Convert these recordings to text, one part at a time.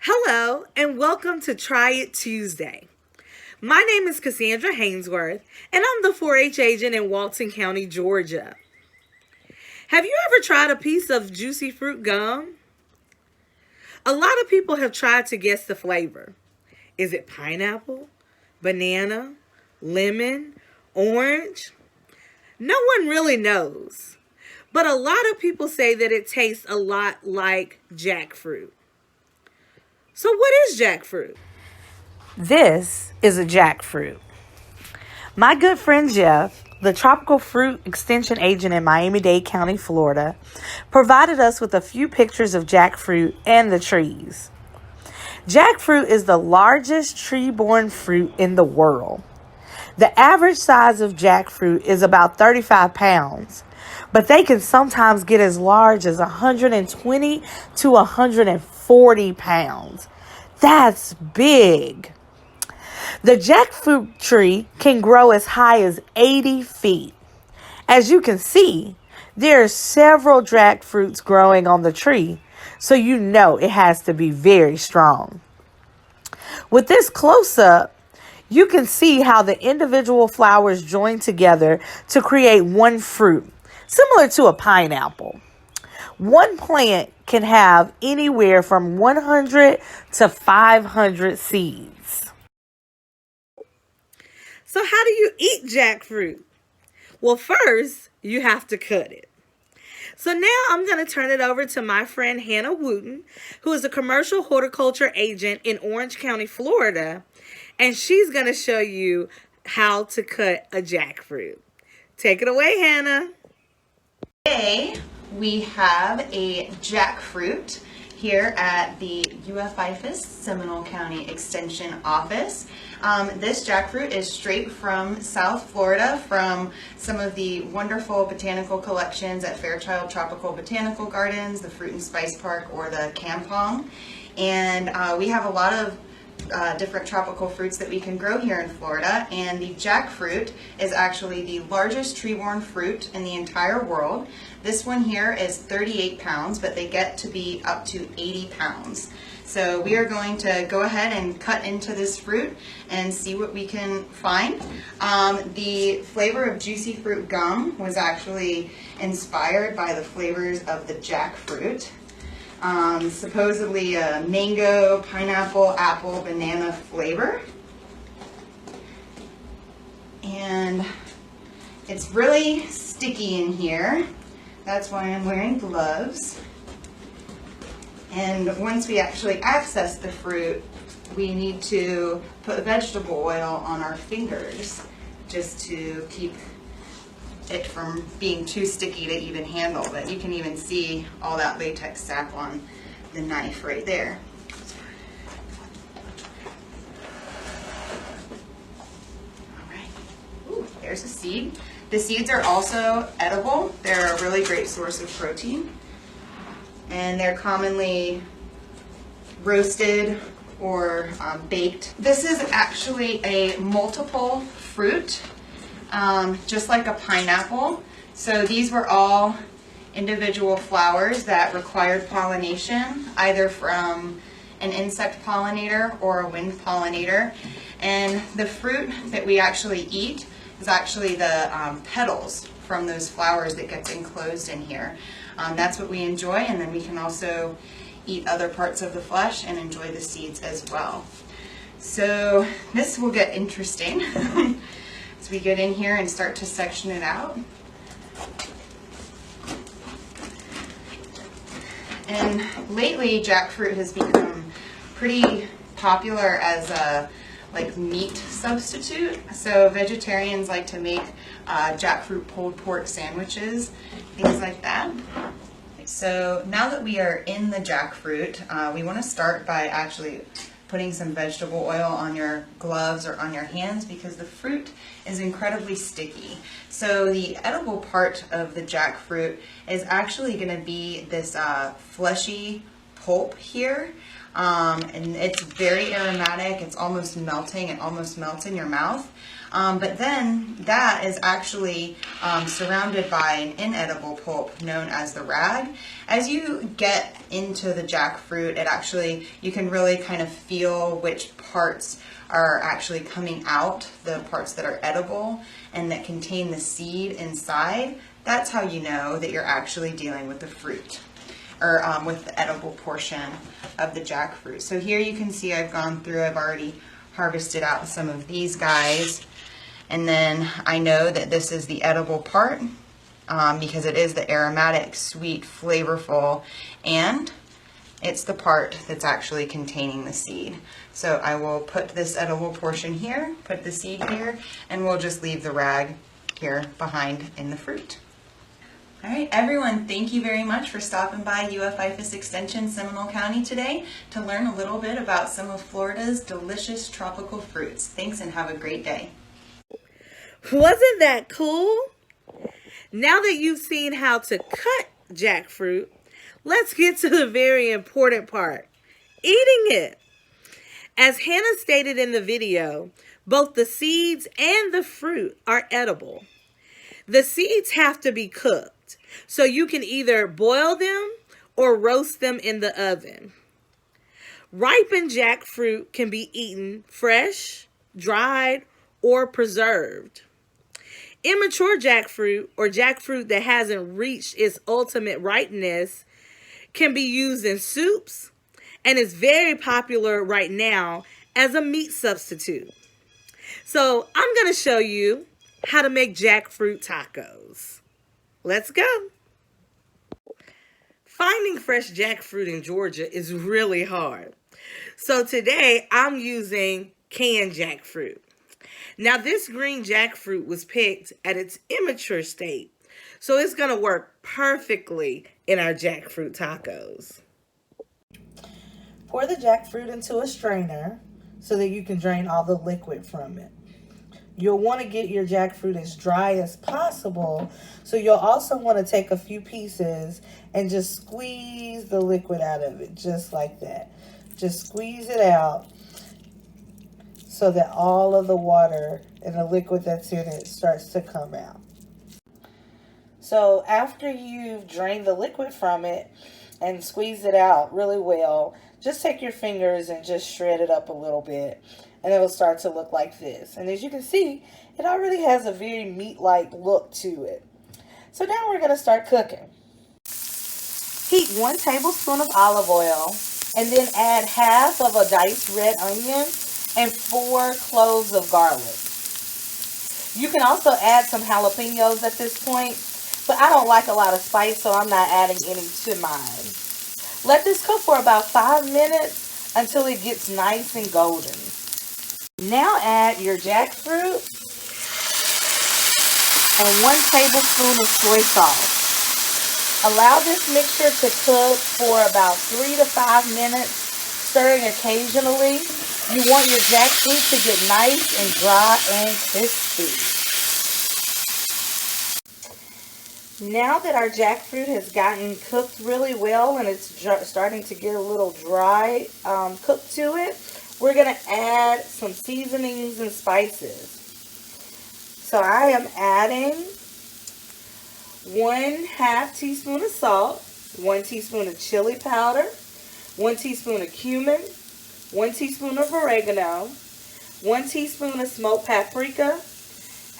Hello, and welcome to Try It Tuesday. My name is Cassandra Hainsworth, and I'm the 4 H agent in Walton County, Georgia. Have you ever tried a piece of juicy fruit gum? A lot of people have tried to guess the flavor. Is it pineapple, banana, lemon, orange? No one really knows, but a lot of people say that it tastes a lot like jackfruit. So, what is jackfruit? This is a jackfruit. My good friend Jeff, the tropical fruit extension agent in Miami-Dade County, Florida, provided us with a few pictures of jackfruit and the trees. Jackfruit is the largest tree-borne fruit in the world. The average size of jackfruit is about 35 pounds, but they can sometimes get as large as 120 to 140 pounds. That's big. The jackfruit tree can grow as high as 80 feet. As you can see, there are several jackfruits growing on the tree, so you know it has to be very strong. With this close-up, you can see how the individual flowers join together to create one fruit, similar to a pineapple. One plant can have anywhere from 100 to 500 seeds. So how do you eat jackfruit? Well, first, you have to cut it. So now I'm going to turn it over to my friend Hannah Wooten, who is a commercial horticulture agent in Orange County, Florida, and she's going to show you how to cut a jackfruit. Take it away, Hannah. Today we have a jackfruit here at the UFIFAS Seminole County Extension Office. This jackfruit is straight from South Florida, from some of the wonderful botanical collections at Fairchild Tropical Botanical Gardens, the Fruit and Spice Park, or the Kampong. And we have a lot of different tropical fruits that we can grow here in Florida, and the jackfruit is actually the largest tree-borne fruit in the entire world. This one here is 38 pounds, but they get to be up to 80 pounds. So we are going to go ahead and cut into this fruit and see what we can find. The flavor of juicy fruit gum was actually inspired by the flavors of the jackfruit. Supposedly a mango, pineapple, apple, banana flavor. And it's really sticky in here. That's why I'm wearing gloves. And once we actually access the fruit, we need to put vegetable oil on our fingers just to keep it from being too sticky to even handle. But you can even see all that latex sap on the knife right there. All right. Ooh, there's a seed. The seeds are also edible. They're a really great source of protein, and they're commonly roasted or baked. This is actually a multiple fruit, just like a pineapple. So these were all individual flowers that required pollination, either from an insect pollinator or a wind pollinator. And the fruit that we actually eat is actually the petals from those flowers that gets enclosed in here. That's what we enjoy, and then we can also eat other parts of the flesh and enjoy the seeds as well. So this will get interesting as we get in here and start to section it out. And lately, jackfruit has become pretty popular as a meat substitute. So vegetarians like to make jackfruit pulled pork sandwiches, things like that. So now that we are in the jackfruit, we want to start by actually putting some vegetable oil on your gloves or on your hands, because the fruit is incredibly sticky. So the edible part of the jackfruit is actually going to be this fleshy pulp here. And it's very aromatic. It's almost melting. It almost melts in your mouth. But then that is actually surrounded by an inedible pulp known as the rag. As you get into the jackfruit, you can really kind of feel which parts are actually coming out, the parts that are edible and that contain the seed inside. That's how you know that you're actually dealing with the fruit, or with the edible portion of the jackfruit. So here you can see I've already harvested out some of these guys. And then I know that this is the edible part because it is the aromatic, sweet, flavorful, and it's the part that's actually containing the seed. So I will put this edible portion here, put the seed here, and we'll just leave the rag here behind in the fruit. All right, everyone, thank you very much for stopping by UF-IFAS Extension Seminole County today to learn a little bit about some of Florida's delicious tropical fruits. Thanks and have a great day. Wasn't that cool? Now that you've seen how to cut jackfruit, let's get to the very important part, eating it. As Hannah stated in the video, both the seeds and the fruit are edible. The seeds have to be cooked, so you can either boil them or roast them in the oven. Ripened jackfruit can be eaten fresh, dried, or preserved. Immature jackfruit, or jackfruit that hasn't reached its ultimate ripeness, can be used in soups and is very popular right now as a meat substitute. So I'm going to show you how to make jackfruit tacos. Let's go. Finding fresh jackfruit in Georgia is really hard. So today I'm using canned jackfruit. Now this green jackfruit was picked at its immature state, so it's going to work perfectly in our jackfruit tacos. Pour the jackfruit into a strainer so that you can drain all the liquid from it. You'll want to get your jackfruit as dry as possible, so you'll also want to take a few pieces and just squeeze the liquid out of it, just like that. Just squeeze it out so that all of the water and the liquid that's in it starts to come out. So after you've drained the liquid from it and squeezed it out really well, just take your fingers and just shred it up a little bit, and it will start to look like this. And as you can see, it already has a very meat-like look to it. So now we're going to start cooking. Heat 1 tablespoon of olive oil and then add half of a diced red onion and 4 cloves of garlic. You can also add some jalapenos at this point, but I don't like a lot of spice, so I'm not adding any to mine. Let this cook for about 5 minutes until it gets nice and golden. Now add your jackfruit and 1 tablespoon of soy sauce. Allow this mixture to cook for about 3 to 5 minutes, stirring occasionally. You want your jackfruit to get nice and dry and crispy. Now that our jackfruit has gotten cooked really well and it's starting to get a little dry cooked to it, we're going to add some seasonings and spices. So I am adding 1/2 teaspoon of salt, 1 teaspoon of chili powder, 1 teaspoon of cumin, 1 teaspoon of oregano, 1 teaspoon of smoked paprika,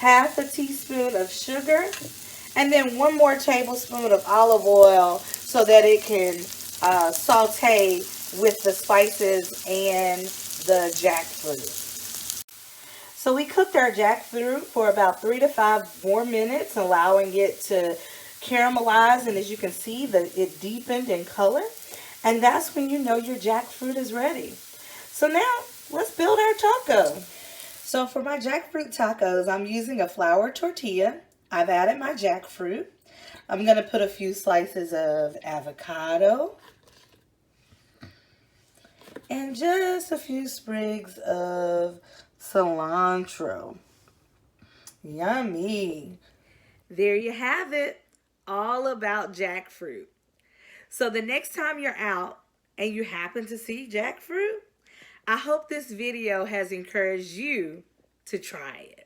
1/2 teaspoon of sugar, and then 1 more tablespoon of olive oil so that it can saute with the spices and the jackfruit. So we cooked our jackfruit for about 3 to 5 more minutes, allowing it to caramelize, and as you can see, it deepened in color, and that's when you know your jackfruit is ready. So now let's build our taco. So for my jackfruit tacos, I'm using a flour tortilla. I've added my jackfruit. I'm going to put a few slices of avocado and just a few sprigs of cilantro. Yummy. There you have it. All about jackfruit. So the next time you're out and you happen to see jackfruit, I hope this video has encouraged you to try it.